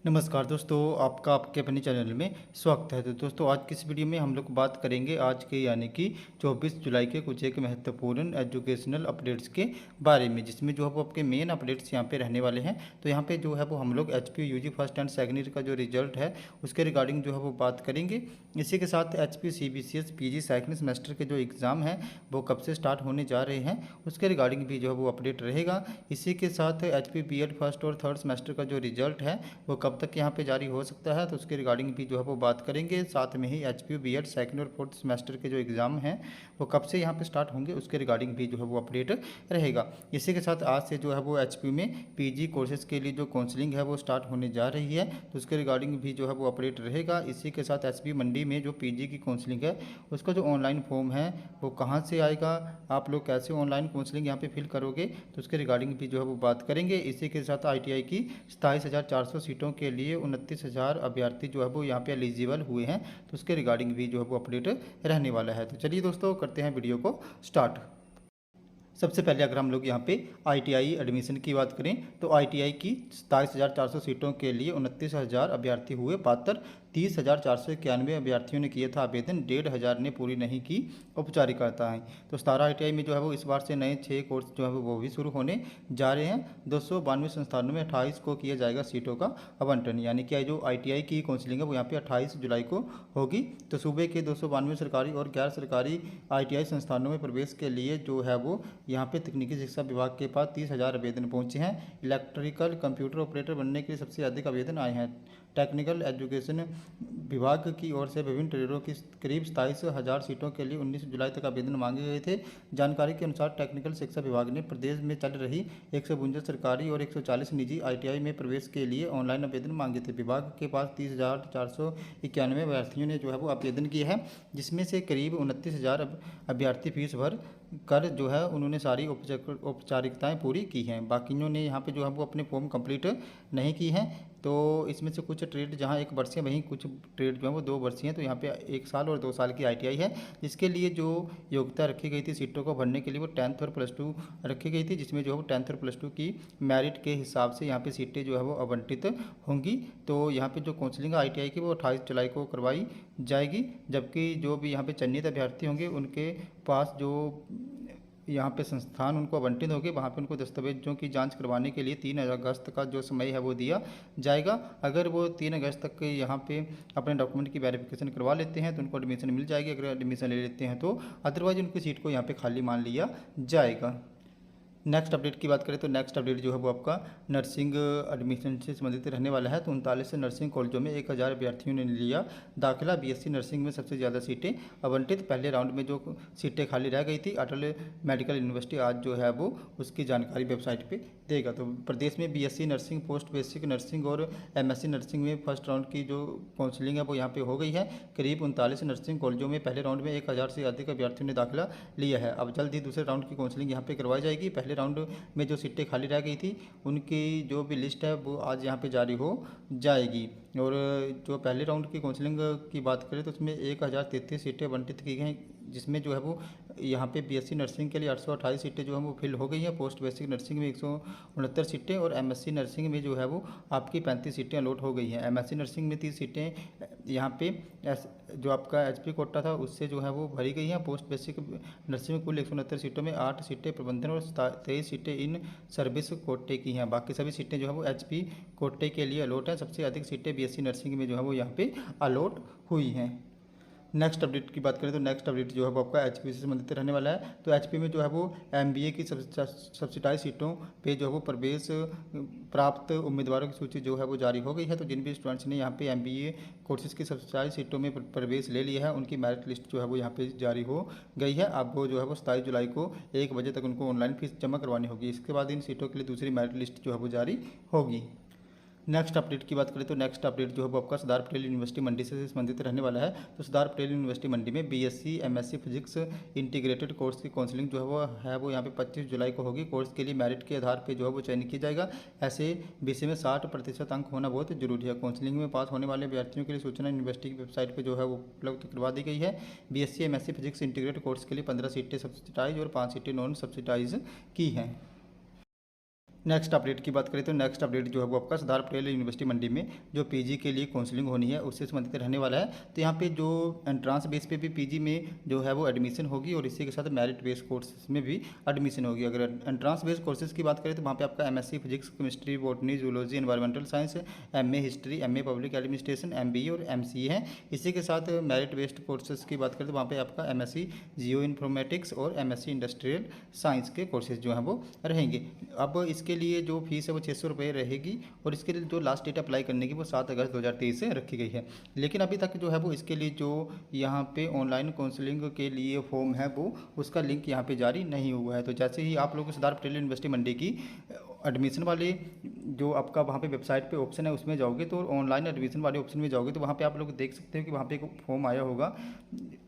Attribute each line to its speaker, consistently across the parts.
Speaker 1: नमस्कार दोस्तों, आपका आपके अपने चैनल में स्वागत है। तो दोस्तों, आज की इस वीडियो में हम लोग बात करेंगे आज के यानी कि 24 जुलाई के कुछ एक महत्वपूर्ण एजुकेशनल अपडेट्स के बारे में, जिसमें जो है वो आपके मेन अपडेट्स यहाँ पे रहने वाले हैं। तो यहाँ पे जो है वो हम लोग HPU UG first and second year का जो रिजल्ट है उसके रिगार्डिंग जो है वो बात करेंगे। इसी के साथ HPU CBCS PG second semester के जो एग्ज़ाम हैं वो कब से स्टार्ट होने जा रहे हैं उसके रिगार्डिंग भी जो है वो अपडेट रहेगा। इसी के साथ एचपीयू बीएड फर्स्ट और थर्ड सेमेस्टर का जो रिजल्ट है वो कब तक यहाँ पे जारी हो सकता है, तो उसके रिगार्डिंग भी जो है वो बात करेंगे। साथ में ही एचपीयू बीएड सेकंड और फोर्थ सेमेस्टर के जो एग्ज़ाम हैं वो कब से यहाँ पे स्टार्ट होंगे उसके रिगार्डिंग भी जो है वो अपडेट रहेगा। इसी के साथ आज से जो है वो एचपीयू में पीजी कोर्सेज के लिए जो काउंसलिंग है वो स्टार्ट होने जा रही है, तो उसके रिगार्डिंग भी जो है वो अपडेट रहेगा। इसी के साथ एसबी मंडी में जो पीजी की काउंसलिंग है उसका जो ऑनलाइन फॉर्म है वो कहाँ से आएगा, आप लोग कैसे ऑनलाइन काउंसलिंग यहाँ पे फिल करोगे, तो उसके रिगार्डिंग भी जो है वो बात करेंगे। इसी के साथ आईटीआई की 27,400 सीटों के लिए 29,000 अभ्यर्थी जो है वो यहाँ पे एलिजिबल हुए हैं, तो उसके रिगार्डिंग भी जो है वो अपडेट रहने वाला है। तो चलिए दोस्तों, करते हैं वीडियो को स्टार्ट। सबसे पहले अगर हम लोग यहाँ पे आईटीआई एडमिशन की बात करें तो आईटीआई की 27,400 सीटों के लिए 29,000 अभ्यर्थी हुए पात्र। 30,491 अभ्यर्थियों ने किया था आवेदन, 1,500 ने पूरी नहीं की औपचारिकताएं। तो 17 आईटीआई में जो है वो इस बार से नए 6 कोर्स जो है वो भी शुरू होने जा रहे हैं। 292 संस्थानों में 28 को किया जाएगा सीटों का आवंटन, यानी कि जो आईटीआई की काउंसलिंग है वो यहाँ पे 28 जुलाई को होगी। तो सूबे के 292 सरकारी और गैर सरकारी आईटीआई संस्थानों में प्रवेश के लिए जो है वो यहाँ पे तकनीकी शिक्षा विभाग के पास 30,000 आवेदन पहुँचे हैं। इलेक्ट्रिकल कंप्यूटर ऑपरेटर बनने के लिए सबसे अधिक आवेदन आए हैं। टेक्निकल एजुकेशन विभाग की ओर से विभिन्न ट्रेडों की करीब 27,000 सीटों के लिए 19 जुलाई तक आवेदन मांगे गए थे। जानकारी के अनुसार टेक्निकल शिक्षा विभाग ने प्रदेश में चल रही 152 सरकारी और 140 निजी आईटीआई में प्रवेश के लिए ऑनलाइन आवेदन मांगे थे। विभाग के पास 30,491 अभ्यर्थियों ने जो है वो आवेदन किया है, जिसमें से करीब 29,000 अभ्यर्थी फीस भर कर जो है उन्होंने सारी औपचारिकताएं पूरी की हैं। बाकियों ने यहाँ पे जो है वो अपने फॉर्म कंप्लीट नहीं की हैं। तो इसमें से कुछ ट्रेड जहाँ 1 वर्षीय, वहीं कुछ ट्रेड जो है वो 2 वर्षीय हैं। तो यहाँ पे 1 साल और 2 साल की आईटीआई है, जिसके लिए जो योग्यता रखी गई थी सीटों को भरने के लिए वो 10th और +2 रखी गई थी, जिसमें जो है वो 10th और +2 की मेरिट के हिसाब से यहाँ पे सीटें जो है वो आवंटित होंगी। तो यहाँ पे जो काउंसलिंग आईटीआई की वो 28 जुलाई को करवाई जाएगी, जबकि जो भी यहाँ पे चयनित अभ्यर्थी होंगे उनके पास जो यहाँ पे संस्थान उनको आवंटित होंगे वहाँ पे उनको दस्तावेजों की जांच करवाने के लिए 3 अगस्त का जो समय है वो दिया जाएगा। अगर वो 3 अगस्त तक यहाँ पे अपने डॉक्यूमेंट की वेरिफिकेशन करवा लेते हैं तो उनको एडमिशन मिल जाएगी। अगर एडमिशन ले लेते हैं तो अदरवाइज उनकी सीट को यहाँ पे खाली मान लिया जाएगा। नेक्स्ट अपडेट की बात करें तो नेक्स्ट अपडेट जो है वो आपका नर्सिंग एडमिशन से संबंधित रहने वाला है। तो 39 नर्सिंग कॉलेजों में 1,000 अभ्यर्थियों ने लिया दाखिला। बीएससी नर्सिंग में सबसे ज़्यादा सीटें आवंटित। पहले राउंड में जो सीटें खाली रह गई थी, अटल मेडिकल यूनिवर्सिटी आज जो है वो उसकी जानकारी वेबसाइट पर देगा। तो प्रदेश में BSc nursing, post basic nursing और एमएससी नर्सिंग में फर्स्ट राउंड की जो काउंसलिंग है वो यहाँ पे हो गई है। करीब 39 नर्सिंग कॉलेजों में पहले राउंड में 1,000 से अधिक अभ्यर्थियों ने दाखिला लिया है। अब जल्द ही दूसरे राउंड की काउंसलिंग यहाँ पे करवाई जाएगी। पहले राउंड में जो सीटें खाली रह गई थी उनकी जो भी लिस्ट है वो आज यहाँ पे जारी हो जाएगी। और जो पहले राउंड की काउंसलिंग की बात करें तो उसमें 1,033 सीटें आवंटित की गई, जिसमें जो है वो यहाँ पे बीएससी नर्सिंग के लिए 828 सीटें जो हैं वो फिल हो गई हैं। पोस्ट बेसिक नर्सिंग में 169 सीटें और एमएससी नर्सिंग में जो है वो आपकी 35 सीटें अलॉट हो गई हैं। एमएससी नर्सिंग में 30 सीटें यहाँ पे जो आपका एचपी कोटा था उससे जो है वो भरी गई हैं। पोस्ट बेसिक नर्सिंग में कुल 169 सीटों में 8 सीटें प्रबंधन और 23 सीटें इन सर्विस कोटे की हैं। बाकी सभी सीटें जो है वो एचपी कोटे के लिए अलॉट हैं। सबसे अधिक सीटें बीएससी नर्सिंग में जो है वो यहाँ पे अलॉट हुई हैं। नेक्स्ट अपडेट की बात करें तो नेक्स्ट अपडेट जो है वो आपका एचपी से संबंधित रहने वाला है। तो एचपी में जो है वो एमबीए की सब्सिडाइज सीटों पे जो है वो प्रवेश प्राप्त उम्मीदवारों की सूची जो है वो जारी हो गई है। तो जिन भी स्टूडेंट्स ने यहाँ पे एमबीए कोर्सेज की सब्सिडाइज सीटों में प्रवेश ले लिया है उनकी मेरिट लिस्ट जो है वो यहाँ पे जारी हो गई है। अब वो जो है वो 27 जुलाई को 1 बजे तक उनको ऑनलाइन फीस जमा करवानी होगी। इसके बाद इन सीटों के लिए दूसरी मेरिट लिस्ट जो है वो जारी होगी। नेक्स्ट अपडेट की बात करें तो नेक्स्ट अपडेट जो है वो आपका सरदार पटेल यूनिवर्सिटी मंडी से संबंधित रहने वाला है। तो सरदार पटेल यूनिवर्सिटी मंडी में BSc MSc physics integrated course की काउंसलिंग जो है वो यहाँ पे 25 जुलाई को होगी। कोर्स के लिए मेरिट के आधार पर जो है वो चयन किया जाएगा। ऐसे विषय में 60% अंक होना बहुत जरूरी है। काउंसलिंग में पास होने वाले अभ्यर्थियों के लिए सूचना यूनिवर्सिटी की वेबसाइट पर जो है वो उपलब्ध करवा दी गई है। BSc MSc physics integrated course के लिए 15 सीटें सब्सिडाइज और 5 सीटें नॉन सब्सिडाइज की हैं। नेक्स्ट अपडेट की बात करें तो नेक्स्ट अपडेट जो है वो आपका सरदार पटेल यूनिवर्सिटी मंडी में जो पीजी के लिए काउंसलिंग होनी है उससे संबंधित रहने वाला है। तो यहाँ पे जो एंट्रांस बेस पे भी पीजी में जो है वो एडमिशन होगी और इसी के साथ मेरिट बेस्ड कोर्सेज में भी एडमिशन होगी। अगर एंट्रांस बेस्ड कोर्सेज की बात करें तो वहाँ पे आपका MSc physics, chemistry, botany, zoology, environmental science, MA history, MA public administration, MBA और एमसीए है। इसी के साथ मेरिट बेस्ड कोर्सेज की बात करें तो वहाँ पे आपका एमएससी जियो इन्फॉर्मेटिक्स और एमएससी इंडस्ट्रियल साइंस के कोर्सेज जो हैं वो रहेंगे। अब इसके लिए जो फीस है वो 600 रुपये रहेगी और इसके लिए जो लास्ट डेट अप्लाई करने की वो 7 अगस्त 2023 से रखी गई है। लेकिन अभी तक जो है वो इसके लिए जो यहाँ पे ऑनलाइन काउंसलिंग के लिए फॉर्म है वो उसका लिंक यहाँ पे जारी नहीं हुआ है। तो जैसे ही आप लोग सरदार पटेल यूनिवर्सिटी मंडी की एडमिशन वाले जो आपका वहाँ पे वेबसाइट पे ऑप्शन है उसमें जाओगे तो ऑनलाइन एडमिशन वाले ऑप्शन में जाओगे तो वहाँ पे आप लोग देख सकते हो कि वहाँ पे एक फॉर्म आया होगा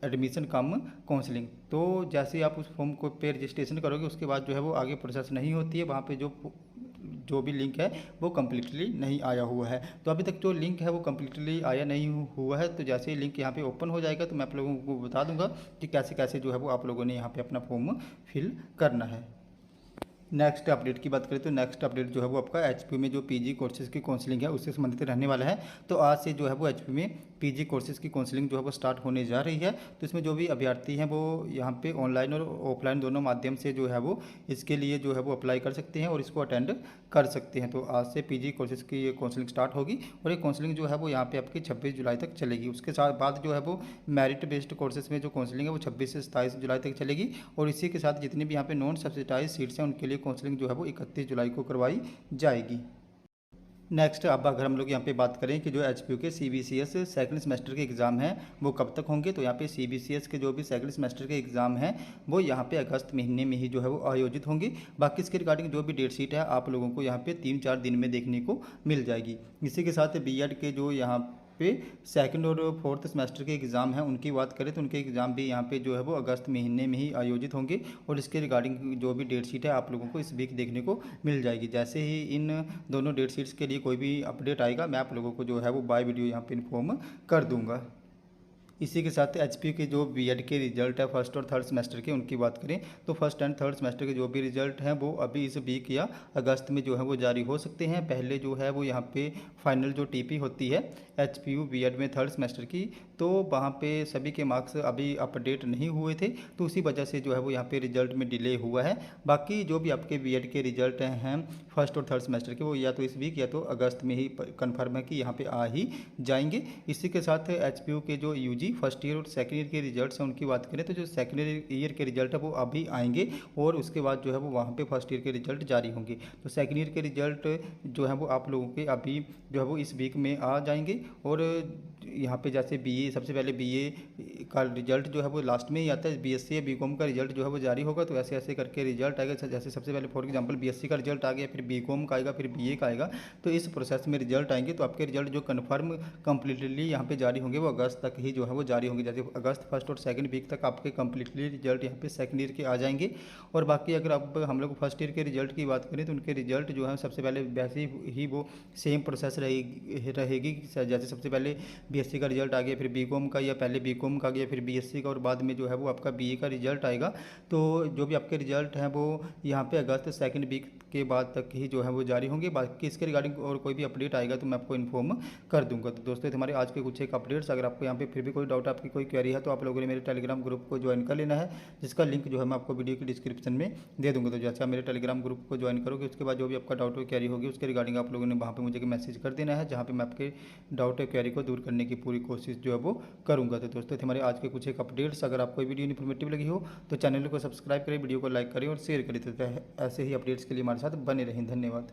Speaker 1: एडमिशन कम काउंसलिंग। तो जैसे ही आप उस फॉर्म को पे रजिस्ट्रेशन करोगे उसके बाद जो है वो आगे प्रोसेस नहीं होती है। वहाँ पे जो भी लिंक है वो कम्प्लीटली नहीं आया हुआ है। तो अभी तक जो लिंक है वो कम्प्लीटली आया नहीं हुआ है। तो जैसे ही लिंक यहाँ पे ओपन हो जाएगा तो मैं आप लोगों को बता दूंगा कि कैसे कैसे जो है वो आप लोगों ने यहाँ पे अपना फॉर्म फिल करना है। नेक्स्ट अपडेट की बात करें तो नेक्स्ट अपडेट जो है वो आपका एचपीयू में जो पीजी कोर्सेज की काउंसलिंग है उससे संबंधित रहने वाला है। तो आज से जो है वो एचपीयू में पीजी कोर्सेज की काउंसलिंग जो है वो स्टार्ट होने जा रही है। तो इसमें जो भी अभ्यर्थी हैं वो यहाँ पे ऑनलाइन और ऑफलाइन दोनों माध्यम से जो है वो इसके लिए जो है वो अप्लाई कर सकते हैं और इसको अटेंड कर सकते हैं। तो आज से पीजी कोर्सेज की ये काउंसलिंग स्टार्ट होगी और ये काउंसलिंग जो है वो यहाँ पे आपकी 26 जुलाई तक चलेगी। उसके साथ बाद जो है वो मेरिट बेस्ड कोर्सेज में जो काउंसलिंग है वो 26 से 27 जुलाई तक चलेगी और इसी के साथ जितनी भी यहाँ पे नॉन सब्सिडाइज सीट्स हैं उनके लिए काउंसलिंग जो है वो 31 जुलाई को करवाई जाएगी। नेक्स्ट अब अगर हम लोग यहाँ पे बात करें कि जो एचपीयू के सीबीसीएस सेकंड सेमेस्टर के एग्ज़ाम हैं वो कब तक होंगे, तो यहाँ पे सीबीसीएस के जो भी सेकंड सेमेस्टर के एग्ज़ाम हैं वो यहाँ पे अगस्त महीने में ही जो है वो आयोजित होंगे। बाकी इसके रिगार्डिंग जो भी डेट शीट है आप लोगों को यहाँ पे 3-4 दिन में देखने को मिल जाएगी। इसी के साथ बीएड के जो यहाँ पे सेकंड और फोर्थ सेमेस्टर के एग्ज़ाम हैं उनकी बात करें तो उनके एग्ज़ाम भी यहाँ पे जो है वो अगस्त महीने में ही आयोजित होंगे और इसके रिगार्डिंग जो भी डेट शीट है आप लोगों को इस वीक देखने को मिल जाएगी। जैसे ही इन दोनों डेट शीट्स के लिए कोई भी अपडेट आएगा मैं आप लोगों को जो है वो बाय वीडियो यहाँ पे इन्फॉर्म कर दूँगा। इसी के साथ एचपीयू के जो बीएड के रिजल्ट है फर्स्ट और थर्ड सेमेस्टर के उनकी बात करें तो फर्स्ट एंड थर्ड सेमेस्टर के जो भी रिजल्ट हैं वो अभी इस वीक या अगस्त में जो है वो जारी हो सकते हैं। पहले जो है वो यहाँ पे फाइनल जो टीपी होती है एचपीयू बीएड में थर्ड सेमेस्टर की तो वहाँ पे सभी के मार्क्स अभी अपडेट नहीं हुए थे तो उसी वजह से जो है वो यहाँ पे रिजल्ट में डिले हुआ है। बाकी जो भी आपके बीएड के रिजल्ट हैं फर्स्ट और थर्ड सेमेस्टर के वो या तो इस वीक या तो अगस्त में ही कन्फर्म है कि यहाँ पे आ ही जाएंगे। इसी के साथ एचपीयू के जो यूजी फर्स्ट ईयर और सेकंड ईयर के रिजल्ट्स हैं उनकी बात करें तो जो सेकंड ईयर के रिजल्ट है वो अभी आएंगे और उसके बाद जो है वो वहाँ पे फर्स्ट ईयर के रिजल्ट जारी होंगे। तो सेकंड ईयर के रिजल्ट जो है वो आप लोगों के अभी जो है वो इस वीक में आ जाएंगे और यहाँ पे जैसे बीए सबसे पहले बीए का रिजल्ट जो है वो लास्ट में ही आता है, बीएससी या बीकॉम का रिजल्ट जो है वो जारी होगा। तो ऐसे ऐसे करके रिजल्ट आएगा। जैसे सबसे पहले फॉर एग्जांपल बीएससी का रिजल्ट आ गया, फिर बीकॉम का आएगा, फिर बीए का आएगा। तो इस प्रोसेस में रिजल्ट आएंगे तो आपके रिजल्ट जो कन्फर्म कम्प्लीटली यहाँ पे जारी होंगे वो अगस्त तक ही जो है वो जारी होंगे। जैसे अगस्त फर्स्ट और सेकंड वीक तक आपके कम्प्लीटली रिजल्ट यहाँ पे सेकंड ईयर के आ जाएंगे। और बाकी अगर अब हम लोग फर्स्ट ईयर के रिजल्ट की बात करें तो उनके रिजल्ट जो है सबसे पहले वैसे ही वो सेम प्रोसेस रहेगी। जैसे सबसे पहले बीएससी का रिजल्ट आ गया, फिर बीकॉम का, या पहले बीकॉम का गया फिर बीएससी का और बाद में जो है वो आपका बीए का रिजल्ट आएगा। तो जो भी आपके रिजल्ट हैं वो यहाँ पे अगस्त सेकंड वीक के बाद तक ही जो है वो जारी होंगे। बाकी इसके रिगार्डिंग और कोई भी अपडेट आएगा तो मैं आपको इन्फॉर्म कर दूंगा। तो दोस्तों हमारे आज के कुछ एक अपडेट्स, अगर आपको यहाँ पे फिर भी कोई डाउट, आपकी कोई क्वेरी है तो आप लोगों ने मेरे टेलीग्राम ग्रुप को ज्वाइन कर लेना है, जिसका लिंक जो है मैं आपको वीडियो की डिस्क्रिप्शन में दे दूँगा। तो जैसे आप मेरे टेलीग्राम ग्रुप को ज्वाइन करोगे उसके बाद जो भी आपका डाउट और क्वेरी होगी उसके रिगार्डिंग आप लोगों ने वहाँ पर मुझे मैसेज कर देना है, जहाँ पर मैं आपके डाउट और क्वेरी को दूर करने की पूरी कोशिश जो है वो करूँगा। तो दोस्तों हमारे आज के कुछ एक अपडेट्स, अगर आपको वीडियो इन्फॉर्मेटिव लगी हो तो चैनल को सब्सक्राइब करें, वीडियो को लाइक करें और शेयर करें। तो ऐसे ही अपडेट्स के लिए हमारे साथ बने रहें। धन्यवाद।